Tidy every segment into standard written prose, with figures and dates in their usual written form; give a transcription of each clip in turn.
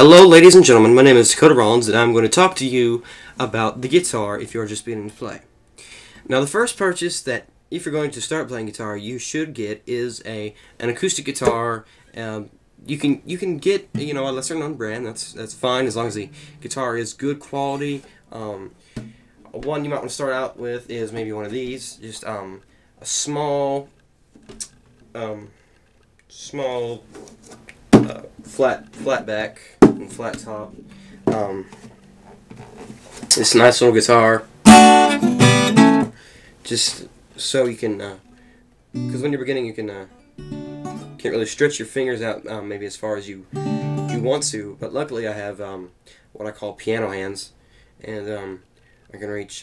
Hello, ladies and gentlemen. My name is Dakota Rollins, and I'm going to talk to you about the guitar if you're just beginning to play. Now, the first purchase that, if you're going to start playing guitar, you should get is an acoustic guitar. You can get a lesser known brand. That's fine as long as the guitar is good quality. One you might want to start out with is maybe one of these, just a small flat back and flat top. It's a nice little guitar, just so you can, because when you're beginning, you can't really stretch your fingers out maybe as far as you want to. But luckily, I have what I call piano hands, and I can reach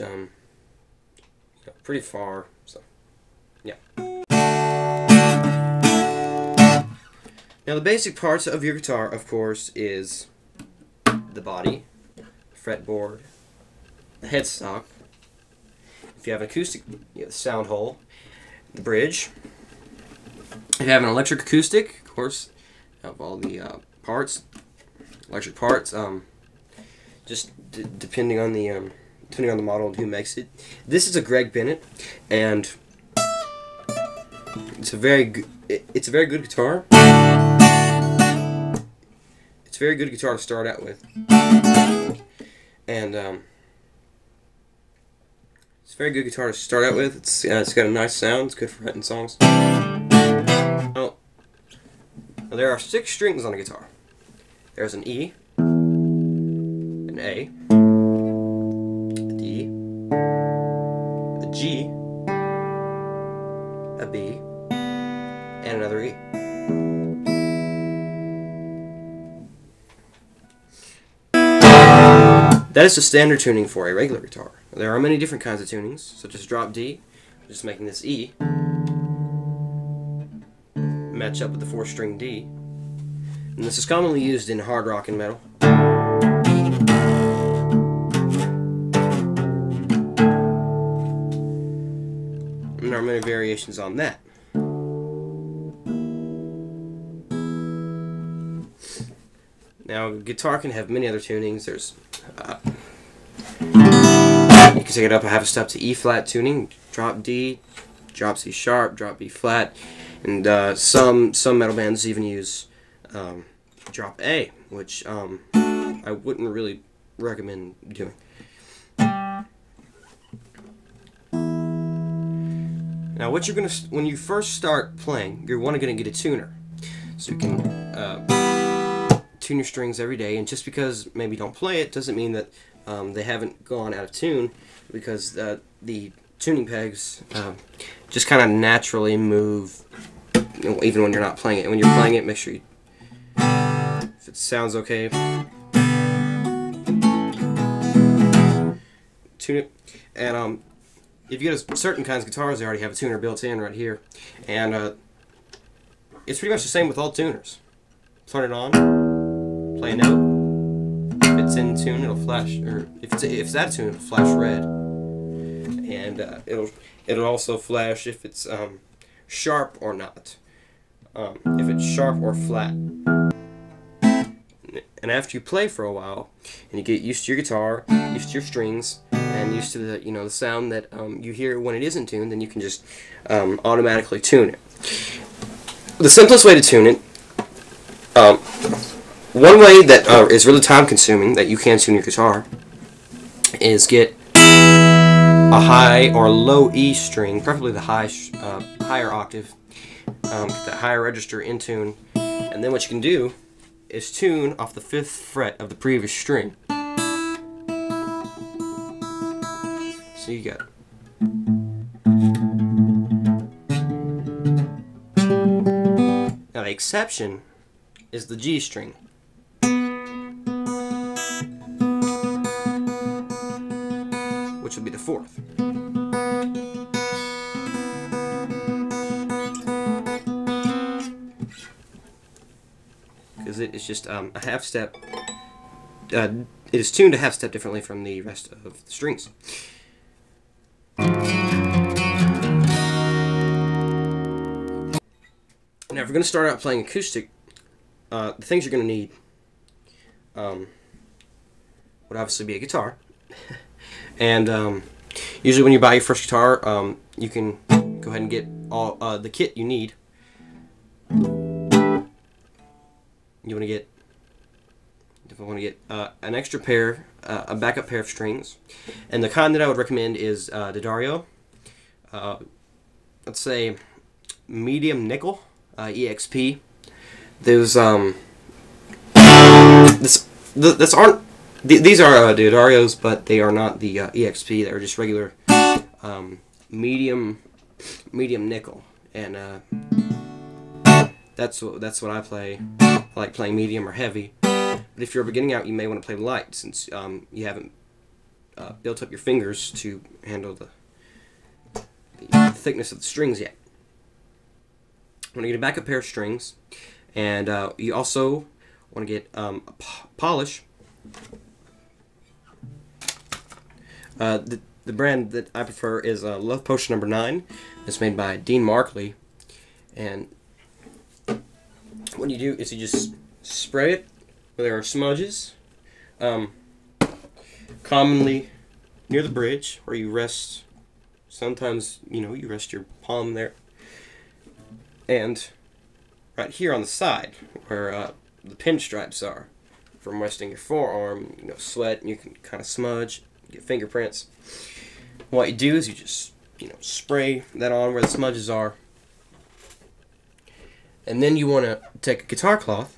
pretty far. So yeah. Now, the basic parts of your guitar, of course, is the body, fretboard, the headstock. If you have an acoustic, you have the sound hole, the bridge. If you have an electric acoustic, of course, you have all the parts, electric parts. Just depending on the model and who makes it. This is a Greg Bennett, and it's a very good guitar. It's a very good guitar to start out with, and it's a very good guitar to start out with. It's got a nice sound. It's good for writing songs. Well, there are 6 strings on a guitar. There's an E, an A, a D, a G, a B, and another E. That is the standard tuning for a regular guitar. There are many different kinds of tunings, such as drop D, just making this E match up with the 4-string D. And this is commonly used in hard rock and metal. And there are many variations on that. Now, guitar can have many other tunings. There's you can take it up a half a step to E flat tuning, drop D, drop C sharp, drop B flat, and some metal bands even use drop A, which I wouldn't really recommend doing. Now, when you first start playing, you're going to get a tuner, so you can tune your strings every day. And just because maybe you don't play it doesn't mean that they haven't gone out of tune, because the tuning pegs just kind of naturally move, even when you're not playing it. When you're playing it, make sure if it sounds okay, tune it. And if you get certain kinds of guitars, they already have a tuner built in right here, and it's pretty much the same with all tuners. Turn it on, play a note. If it's in tune, it'll flash, or if it's out of tune, it'll flash red, and it'll also flash if it's sharp or not. If it's sharp or flat. And after you play for a while, and you get used to your guitar, used to your strings, and used to the sound that you hear when it isn't tuned, then you can just automatically tune it. The simplest way to tune it, one way that is really time-consuming that you can tune your guitar, is get a high or low E string, preferably the higher octave, get that higher register in tune, and then what you can do is tune off the 5th fret of the previous string. So you got now, the exception is the G string. Which would be the 4th. Because it is just a half step. It is tuned a half step differently from the rest of the strings. Now, if we're going to start out playing acoustic, the things you're going to need would obviously be a guitar. And usually when you buy your first guitar, you can go ahead and get all the kit you need. You want to get an extra pair, a backup pair of strings, and the kind that I would recommend is the Dario. Let's say medium nickel, EXP. Those these are the Darios, but they are not the EXP. They're just regular medium nickel, and that's what I play. I like playing medium or heavy. But if you're beginning out, you may want to play light, since you haven't built up your fingers to handle the thickness of the strings yet. Want to get a backup pair of strings, and you also want to get a polish. The brand that I prefer is Love Potion number 9. It's made by Dean Markley, and what you do is you just spray it where there are smudges, commonly near the bridge where you rest. Sometimes, you rest your palm there, and right here on the side where the pinstripes are from resting your forearm. Sweat, and you can kind of smudge, get fingerprints. What you do is you just spray that on where the smudges are, and then you want to take a guitar cloth,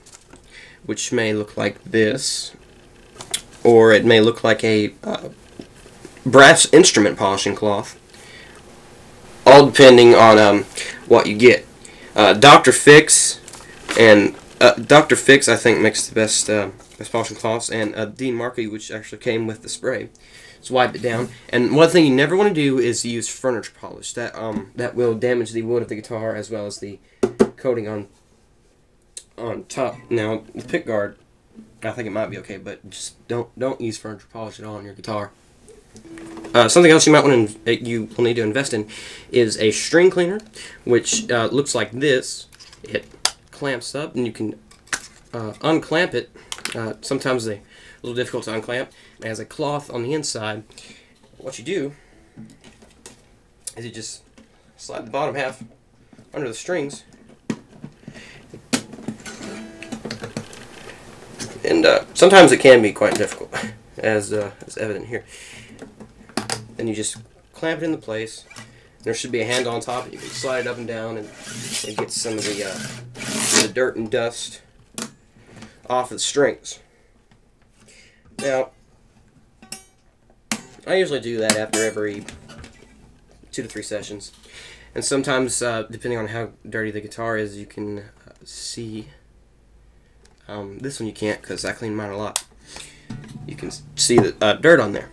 which may look like this, or it may look like a brass instrument polishing cloth, all depending on what you get. Dr. Fix I think makes the best polishing cloths, and Dean Markley, which actually came with the spray. So wipe it down. And one thing you never want to do is use furniture polish. That will damage the wood of the guitar as well as the coating on top. Now the pick guard, I think it might be okay, but just don't use furniture polish at all on your guitar. Something else you might want to you will need to invest in is a string cleaner, which looks like this. It clamps up, and you can unclamp it. Sometimes they're a little difficult to unclamp. It has a cloth on the inside. What you do is you just slide the bottom half under the strings, and sometimes it can be quite difficult, as evident here. Then you just clamp it into place. There should be a handle on top, and you can slide it up and down, and it gets some of the dirt and dust off of the strings. Now, I usually do that after every 2 to 3 sessions, and sometimes, depending on how dirty the guitar is, you can see. This one you can't, because I clean mine a lot. You can see the dirt on there.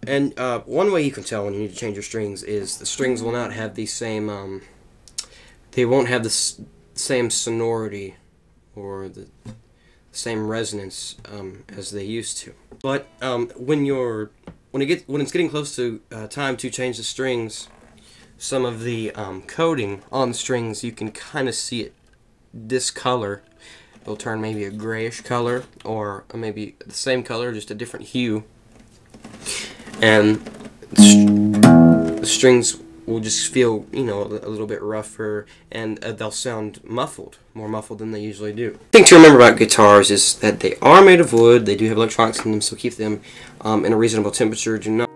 And one way you can tell when you need to change your strings is the strings will not have the same, they won't have the same sonority or the same resonance as they used to. But when it's getting close to time to change the strings, some of the coating on the strings, you can kind of see it discolor. It'll turn maybe a grayish color, or maybe the same color, just a different hue. And the strings will just feel, a little bit rougher, and they'll sound muffled, more muffled than they usually do. The thing to remember about guitars is that they are made of wood. They do have electronics in them, so keep them in a reasonable temperature. Do not